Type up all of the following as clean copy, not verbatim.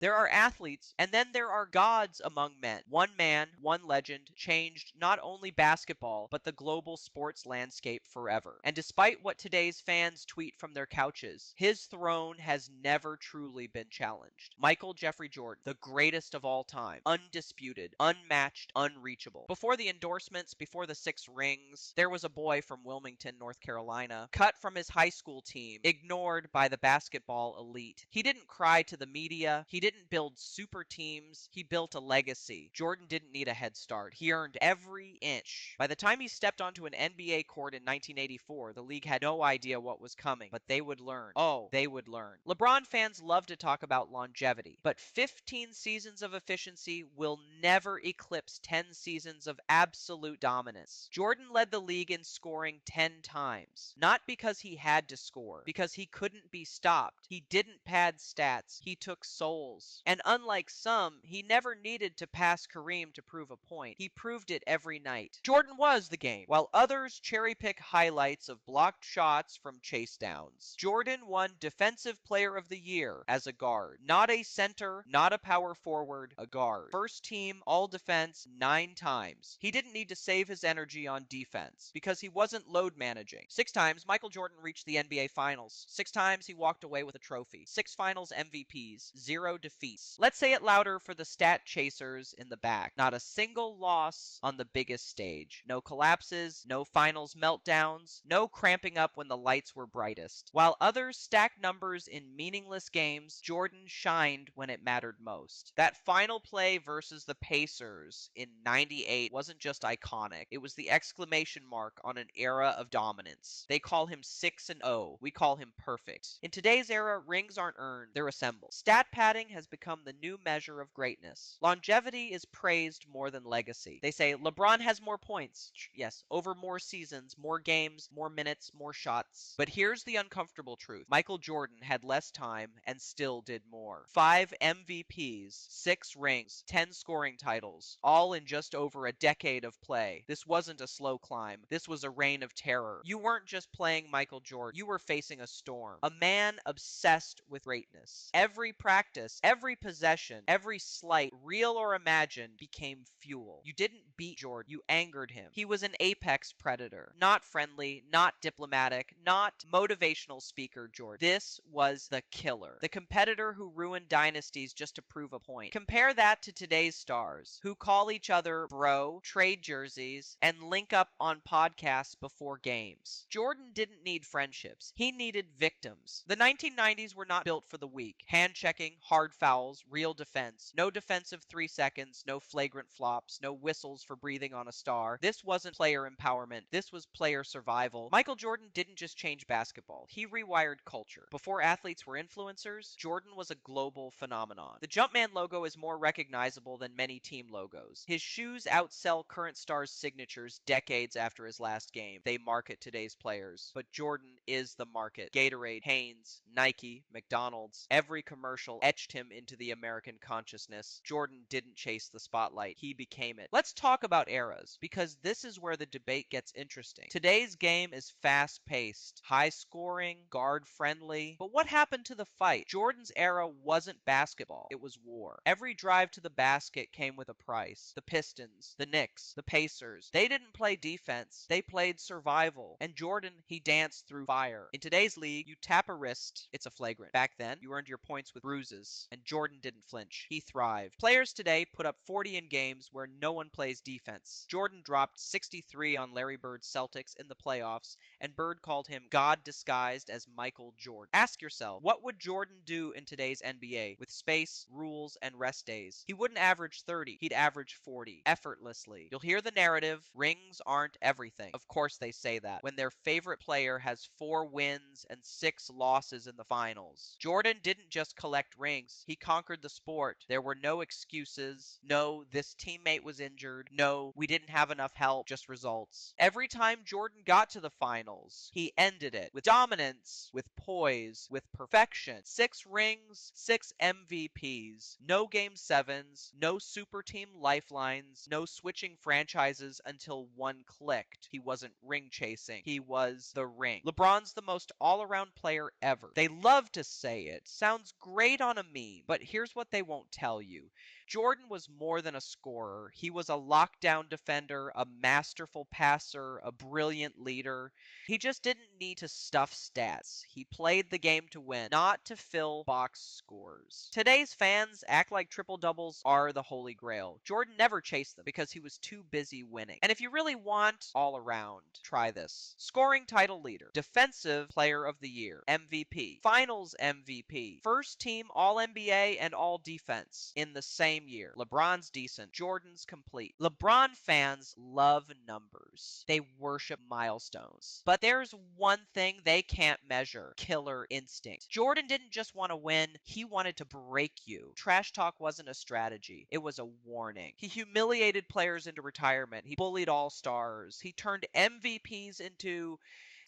There are athletes, and then there are gods among men. One man, one legend, changed not only basketball, but the global sports landscape forever. And despite what today's fans tweet from their couches, his throne has never truly been challenged. Michael Jeffrey Jordan, the greatest of all time, undisputed, unmatched, unreachable. Before the endorsements, before the 6 rings, there was a boy from Wilmington, North Carolina, cut from his high school team, ignored by the basketball elite. He didn't cry to the media. He didn't build super teams. He built a legacy. Jordan didn't need a head start. He earned every inch. By the time he stepped onto an NBA court in 1984, the league had no idea what was coming, but they would learn. Oh, they would learn. LeBron fans love to talk about longevity, but 15 seasons of efficiency will never eclipse 10 seasons of absolute dominance. Jordan led the league in scoring 10 times, not because he had to score, because he couldn't be stopped. He didn't pad stats, he took souls. And unlike some, he never needed to pass Kareem to prove a point. He proved it every night. Jordan was the game, while others cherry-pick highlights of blocked shots from chase downs. Jordan won Defensive Player of the Year as a guard. Not a center, not a power forward, a guard. First team, all defense 9 times. He didn't need to save his energy on defense because he wasn't load managing. 6 times, Michael Jordan reached the NBA Finals. 6 times, he walked away with a trophy. 6 Finals MVPs, 0 defeats. Let's say it louder for the stat chasers in the back. Not a single loss on the biggest stage. No collapses, no finals meltdowns, no cramping up when the lights were brightest. While others stacked numbers in meaningless games, Jordan shined when it mattered most. That final play versus the Pacers in '98 wasn't just iconic. It was the exclamation mark on an era of dominance. They call him 6-0. We call him perfect. In today's era, rings aren't earned, they're assembled. Stat padding has become the new measure of greatness. Longevity is praised more than legacy. They say LeBron has more points. Yes, over more seasons, more games, more minutes, more shots. But here's the uncomfortable truth. Michael Jordan had less time and still did more. 5 MVPs, 6 rings, 10 scoring titles, all in just over a decade of play. This wasn't a slow climb. This was a reign of terror. You weren't just playing Michael Jordan. You were facing a storm. A man obsessed with greatness. Every practice, every possession, every slight, real or imagined, became fuel. You didn't beat Jordan. You angered him. He was an apex predator. Not friendly, not diplomatic, not motivational speaker Jordan. This was the killer. The competitor who ruined dynasties just to prove a point. Compare that to today's stars, who call each other bro, trade jerseys, and link up on podcasts before games. Jordan didn't need friendships. He needed victims. The 1990s were not built for the weak. Hand-checking, hard fouls, real defense. No defensive 3 seconds, no flagrant flops, no whistles for breathing on a star. This wasn't player empowerment. This was player survival. Michael Jordan didn't just change basketball. He rewired culture. Before athletes were influencers, Jordan was a global phenomenon. The Jumpman logo is more recognizable than many team logos. His shoes outsell current stars' signatures decades after his last game. They market today's players. But Jordan is the market. Gatorade, Hanes, Nike, McDonald's, every commercial etched him into the American consciousness. Jordan didn't chase the spotlight. He became it. Let's talk about eras, because this is where the debate gets interesting. Today's game is fast-paced, high-scoring, guard-friendly. But what happened to the fight? Jordan's era wasn't basketball. It was war. Every drive to the basket came with a price. The Pistons, the Knicks, the Pacers. They didn't play defense. They played survival. And Jordan, he danced through fire. In today's league, you tap a wrist, it's a flagrant. Back then, you earned your points with bruises. And Jordan didn't flinch. He thrived. Players today put up 40 in games where no one plays defense. Jordan dropped 63 on Larry Bird's Celtics in the playoffs, and Bird called him God disguised as Michael Jordan. Ask yourself, what would Jordan do in today's NBA with space, rules, and rest days? He wouldn't average 30. He'd average 40, effortlessly. You'll hear the narrative, rings aren't everything. Of course they say that, when their favorite player has 4 wins and 6 losses in the finals. Jordan didn't just collect rings. He conquered the sport. There were no excuses. No, this teammate was injured. No, we didn't have enough help, just results. Every time Jordan got to the finals, he ended it with dominance, with poise, with perfection. 6 rings, 6 MVPs, no game 7s, no super team lifelines, no switching franchises until one clicked. He wasn't ring chasing. He was the ring. LeBron's the most all-around player ever. They love to say it. Sounds great on a meme, but here's what they won't tell you. Jordan was more than a scorer. He was a lockdown defender, a masterful passer, a brilliant leader. He just didn't need to stuff stats. He played the game to win, not to fill box scores. Today's fans act like triple doubles are the holy grail. Jordan never chased them because he was too busy winning. And if you really want all around, try this. Scoring title leader, defensive player of the year, MVP, finals MVP, first team All NBA and All Defense in the same year. LeBron's decent, Jordan's complete. LeBron fans love numbers. They worship milestones. But there's one thing they can't measure: killer instinct. Jordan didn't just want to win, he wanted to break you. Trash talk wasn't a strategy, it was a warning. He humiliated players into retirement. He bullied all-stars. He turned MVPs into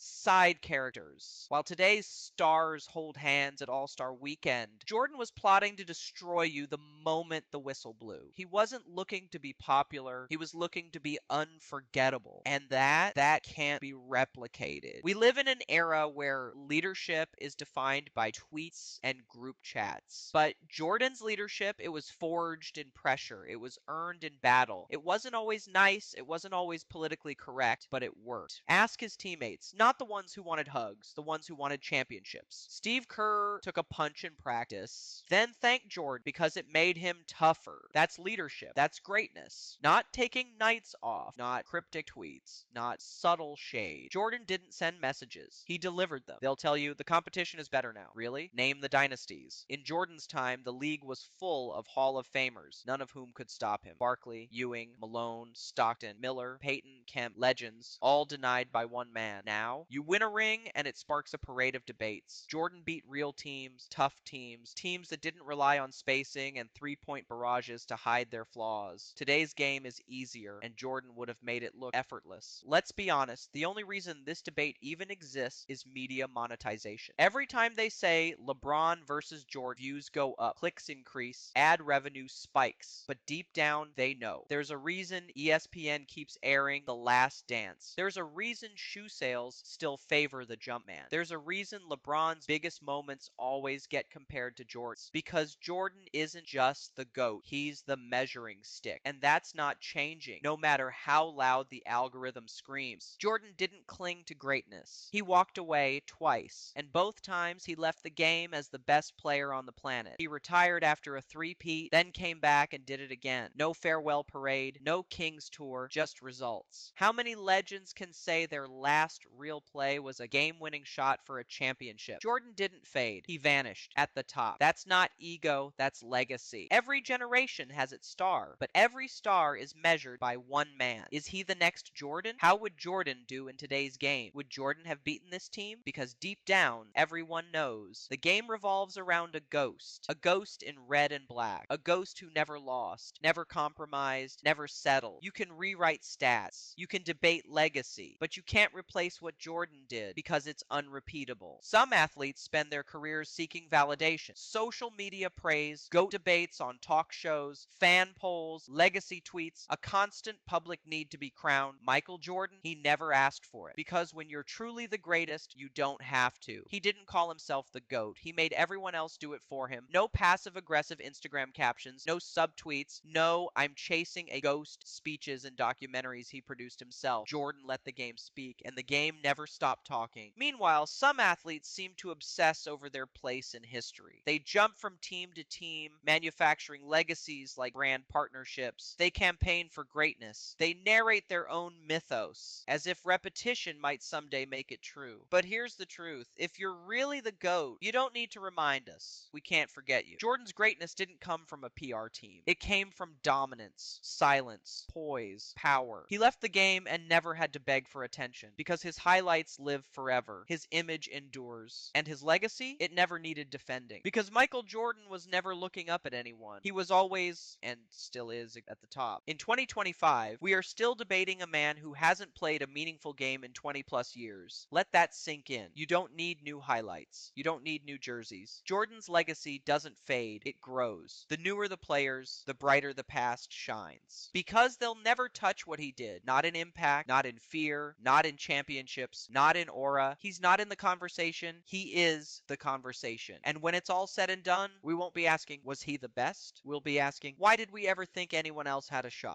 side characters. While today's stars hold hands at All-Star Weekend, Jordan was plotting to destroy you the moment the whistle blew. He wasn't looking to be popular, he was looking to be unforgettable. And that can't be replicated. We live in an era where leadership is defined by tweets and group chats. But Jordan's leadership, it was forged in pressure. It was earned in battle. It wasn't always nice, it wasn't always politically correct, but it worked. Ask his teammates, not the ones who wanted hugs, the ones who wanted championships. Steve Kerr took a punch in practice, then thanked Jordan because it made him tougher. That's leadership. That's greatness. Not taking nights off, not cryptic tweets, not subtle shade. Jordan didn't send messages. He delivered them. They'll tell you the competition is better now. Really? Name the dynasties. In Jordan's time, the league was full of Hall of Famers, none of whom could stop him. Barkley, Ewing, Malone, Stockton, Miller, Peyton, Kemp, legends, all denied by one man. Now, you win a ring and it sparks a parade of debates. Jordan beat real teams, tough teams, teams that didn't rely on spacing and three-point barrages to hide their flaws. Today's game is easier, and Jordan would have made it look effortless. Let's be honest, the only reason this debate even exists is media monetization. Every time they say LeBron versus Jordan, views go up, clicks increase, ad revenue spikes. But deep down, they know. There's a reason ESPN keeps airing The Last Dance. There's a reason shoe sales still favor the Jumpman. There's a reason LeBron's biggest moments always get compared to Jordan's. Because Jordan isn't just the GOAT, he's the measuring stick. And that's not changing, no matter how loud the algorithm screams. Jordan didn't cling to greatness. He walked away twice, and both times he left the game as the best player on the planet. He retired after a three-peat, then came back and did it again. No farewell parade, no King's Tour, just results. How many legends can say their last real play was a game-winning shot for a championship? Jordan didn't fade. He vanished at the top. That's not ego, that's legacy. Every generation has its star, but every star is measured by one man. Is he the next Jordan? How would Jordan do in today's game? Would Jordan have beaten this team? Because deep down, everyone knows the game revolves around a ghost in red and black, a ghost who never lost, never compromised, never settled. You can rewrite stats, you can debate legacy, but you can't replace what Jordan did because it's unrepeatable. Some athletes spend their careers seeking validation, social media praise, GOAT debates on talk shows, fan polls, legacy tweets, a constant public need to be crowned. Michael Jordan, he never asked for it, because when you're truly the greatest, you don't have to. He didn't call himself the GOAT. He made everyone else do it for him. No passive-aggressive Instagram captions, no subtweets, no "I'm chasing a ghost" speeches and documentaries he produced himself. Jordan let the game speak, and the game never stopped talking. Meanwhile, some athletes seem to obsess over their place in history. They jump from team to team, manufacturing legacies like brand partnerships. They campaign for greatness. They narrate their own mythos, as if repetition might someday make it true. But here's the truth. If you're really the GOAT, you don't need to remind us. We can't forget you. Jordan's greatness didn't come from a PR team. It came from dominance, silence, poise, power. He left the game and never had to beg for attention, because his highlight highlights live forever. His image endures. And his legacy? It never needed defending. Because Michael Jordan was never looking up at anyone. He was always, and still is, at the top. In 2025, we are still debating a man who hasn't played a meaningful game in 20 plus years. Let that sink in. You don't need new highlights. You don't need new jerseys. Jordan's legacy doesn't fade, it grows. The newer the players, the brighter the past shines. Because they'll never touch what he did. Not in impact, not in fear, not in championships, not in aura. He's not in the conversation. He is the conversation. And when it's all said and done, we won't be asking, was he the best? We'll be asking, why did we ever think anyone else had a shot?